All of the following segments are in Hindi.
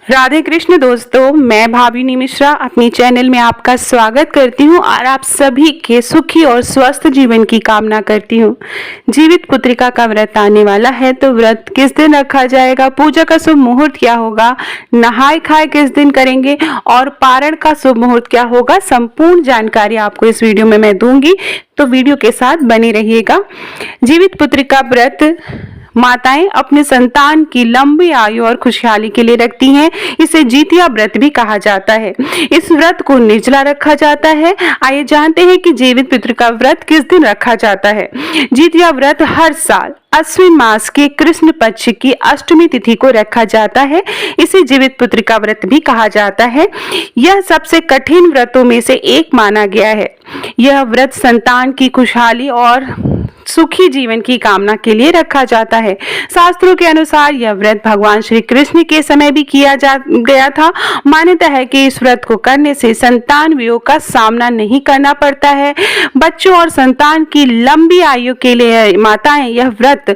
राधे कृष्ण दोस्तों, मैं भाविनी मिश्रा अपनी चैनल में आपका स्वागत करती हूं और आप सभी के सुखी और स्वस्थ जीवन की कामना करती हूं। जीवित पुत्रिका का व्रत आने वाला है, तो व्रत किस दिन रखा जाएगा, पूजा का शुभ मुहूर्त क्या होगा, नहाय खाए किस दिन करेंगे और पारण का शुभ मुहूर्त क्या होगा, संपूर्ण जानकारी आपको इस वीडियो में मैं दूंगी। तो वीडियो के साथ बने रहिएगा। जीवित पुत्रिका व्रत माताएं अपने संतान की लंबी आयु और खुशहाली के लिए रखती हैं। इसे जीतिया व्रत भी कहा जाता है। इस व्रत को निर्जला रखा जाता है। आइए जानते हैं कि जीवित पुत्रिका व्रत किस दिन रखा जाता है। जीतिया व्रत हर साल अश्विन मास के कृष्ण पक्ष की अष्टमी तिथि को रखा जाता है। इसे जीवित पुत्रिका व्रत भी कहा जाता है। यह सबसे कठिन व्रतों में से एक माना गया है। यह व्रत संतान की खुशहाली और सुखी जीवन की कामना के लिए रखा जाता है। शास्त्रों के अनुसार यह व्रत भगवान श्री कृष्ण के समय भी किया गया था। मान्यता है कि इस व्रत को करने से संतान वियोग का सामना नहीं करना पड़ता है। बच्चों और संतान की लंबी आयु के लिए माताएं यह व्रत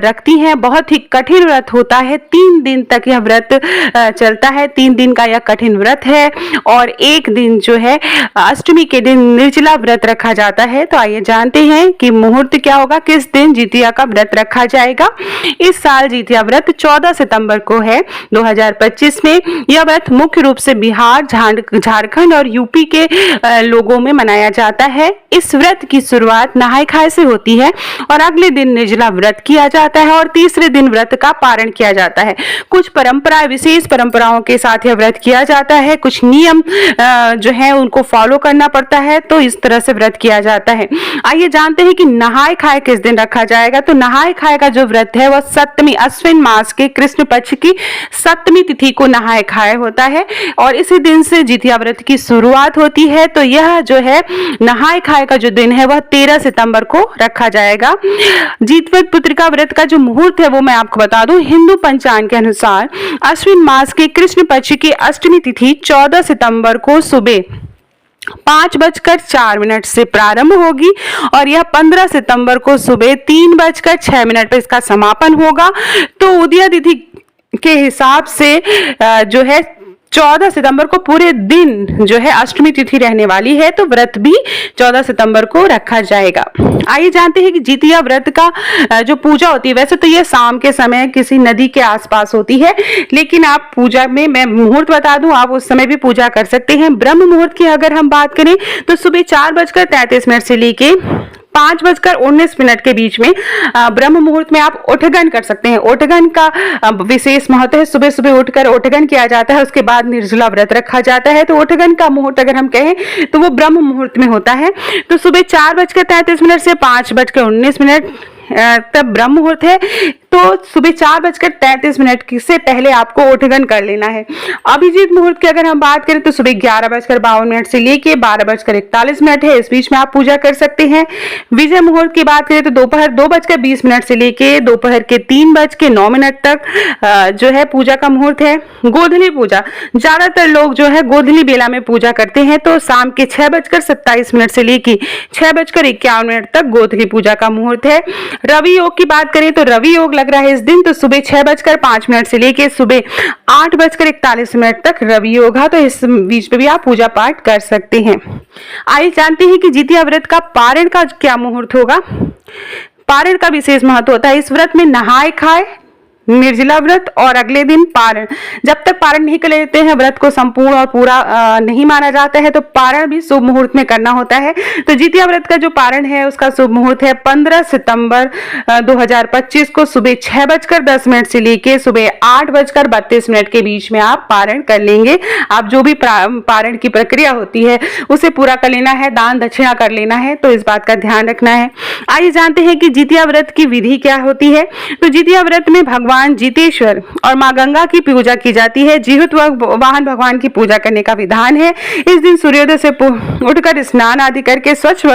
रखती हैं। बहुत ही कठिन व्रत होता है। 3 दिन तक यह व्रत चलता है। 3 दिन का यह कठिन व्रत है और एक दिन जो है अष्टमी के दिन निर्जला व्रत रखा जाता है। तो आइए जानते हैं कि मुहूर्त क्या होगा, किस दिन जीतिया का व्रत रखा जाएगा। इस साल जीतिया व्रत 14 सितंबर को है 2025 में। यह व्रत मुख्य रूप से बिहार, झारखंड और यूपी के लोगों में मनाया जाता है। इस व्रत की शुरुआत नहाय खाए से होती है और अगले दिन निर्जला व्रत किया जाता है और तीसरे दिन व्रत का पारण किया जाता है। कुछ परंपराएं, विशेष परंपराओं के साथ यह व्रत किया जाता है। कुछ नियम जो है उनको फॉलो करना पड़ता है, तो इस तरह से व्रत किया जाता है। आइए जानते हैं कि नहाय खाए किस दिन रखा जाएगा। तो नहाय खाए का जो व्रत है वह सप्तमी, अश्विन मास के कृष्ण पक्ष की सप्तमी तिथि को नहाय खाए होता है और इसी दिन से जीतिया व्रत की शुरुआत होती है। तो यह जो है नहाय खाए का जो दिन है वह 13 सितंबर को रखा जाएगा। जीवित पुत्रिका व्रत का जो मुहूर्त है वो मैं आपको बता दूं। हिंदू पंचांग के अनुसार अश्विन मास के कृष्ण पक्ष की अष्टमी तिथि 14 सितंबर को सुबह 5:04 से प्रारंभ होगी और यह 15 सितंबर को सुबह 3:06 पर इसका समापन होगा। तो उदया तिथि के हिसाब से जो है 14 सितंबर को पूरे दिन जो है अष्टमी तिथि रहने वाली है। तो व्रत भी 14 सितंबर को रखा जाएगा। आइए जानते हैं कि जीतिया व्रत का जो पूजा होती है, वैसे तो ये शाम के समय किसी नदी के आसपास होती है, लेकिन आप पूजा में मैं मुहूर्त बता दूं, आप उस समय भी पूजा कर सकते हैं। ब्रह्म मुहूर्त की अगर हम बात करें तो सुबह 4:33 से लेके 5:19 के बीच में ब्रह्म मुहूर्त में आप ओठगन कर सकते हैं। ओठगन का विशेष महत्व है। सुबह सुबह उठकर ओठगन किया जाता है, उसके बाद निर्जला व्रत रखा जाता है। तो ओठगन का मुहूर्त अगर हम कहें तो वो ब्रह्म मुहूर्त में होता है। तो सुबह 4:33 से 5:19 तब ब्रह्म मुहूर्त है। तो सुबह 4:33 से पहले आपको ओठगन कर लेना है। अभिजीत मुहूर्त की अगर हम बात करें तो सुबह 11:52 से लेके 12:41 है। इस बीच में आप पूजा कर सकते हैं। विजय मुहूर्त की बात करें तो दोपहर 2:20 से लेके दोपहर के 3:09 तक जो है पूजा का मुहूर्त है। गोधली पूजा, ज्यादातर लोग जो है गोधली बेला में पूजा करते हैं। तो शाम के 6:27 से लेके 6:51 तक गोधली पूजा का मुहूर्त है। रवि योग की बात करें तो रवि योग लग रहा है इस दिन। तो सुबह 6:05 से लेके सुबह 8:41 तक रवि योग है। तो इस बीच में भी आप पूजा पाठ कर सकते हैं। आइए जानते हैं कि जीतिया व्रत का पारण का क्या मुहूर्त होगा। पारण का विशेष महत्व होता है। इस व्रत में नहाय खाए, निर्जला व्रत और अगले दिन पारण। जब तक पारण नहीं कर लेते हैं व्रत को संपूर्ण और पूरा नहीं माना जाता है। तो पारण भी शुभ मुहूर्त में करना होता है। तो जीतिया व्रत का जो पारण है उसका शुभ मुहूर्त है 15 सितंबर 2025 को सुबह 6:10 से लेके सुबह 8:32 के बीच में आप पारण कर लेंगे। आप जो भी पारण की प्रक्रिया होती है उसे पूरा कर लेना है, दान दक्षिणा कर लेना है। तो इस बात का ध्यान रखना है। आइए जानते हैं कि जीतिया व्रत की विधि क्या होती है। तो जीतिया व्रत में भगवान जीतेश्वर और मां गंगा की पूजा की जाती है। जीवित वाहन भगवान की पूजा करने का विधान है। इस दिन सूर्योदय से उठकर स्नान आदि करके स्वच्छ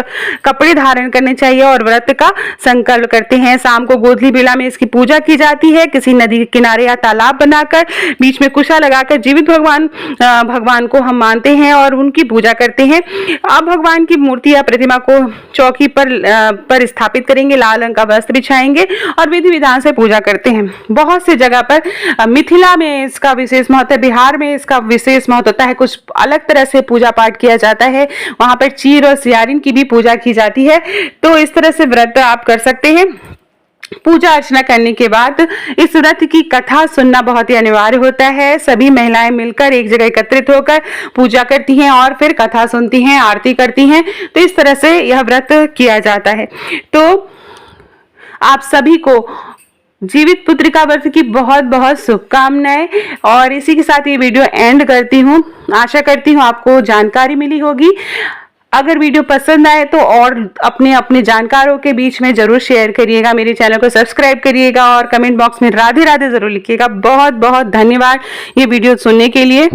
कपड़े धारण करने चाहिए और व्रत का संकल्प करते हैं। शाम को गोधली बेला में इसकी पूजा की जाती है। किसी नदी के किनारे या तालाब बनाकर बीच में कुशा लगाकर जीवित भगवान को हम मानते हैं और उनकी पूजा करते हैं। अब भगवान की मूर्ति या प्रतिमा को चौकी पर स्थापित करेंगे, लाल रंग का वस्त्र बिछाएंगे और विधि विधान से पूजा करते हैं। बहुत सी जगह पर मिथिला में इसका विशेष महत्व है, बिहार में इसका विशेष महत्व होता है, कुछ अलग तरह से पूजा पाठ किया जाता है, वहां पर चीर और सियारिन की भी पूजा की जाती है। तो इस तरह से व्रत आप कर सकते हैं। पूजा अर्चना करने के बाद इस व्रत की कथा सुनना बहुत ही अनिवार्य होता है। सभी महिलाएं मिलकर एक जगह एकत्रित होकर पूजा करती हैं और फिर कथा सुनती हैं, आरती करती हैं। तो इस तरह से यह व्रत किया जाता है। तो आप सभी को जीवित पुत्रिका व्रत की बहुत बहुत शुभकामनाएं, और इसी के साथ ये वीडियो एंड करती हूँ। आशा करती हूँ आपको जानकारी मिली होगी। अगर वीडियो पसंद आए तो और अपने अपने जानकारों के बीच में जरूर शेयर करिएगा, मेरे चैनल को सब्सक्राइब करिएगा और कमेंट बॉक्स में राधे राधे जरूर लिखिएगा। बहुत बहुत धन्यवाद ये वीडियो सुनने के लिए।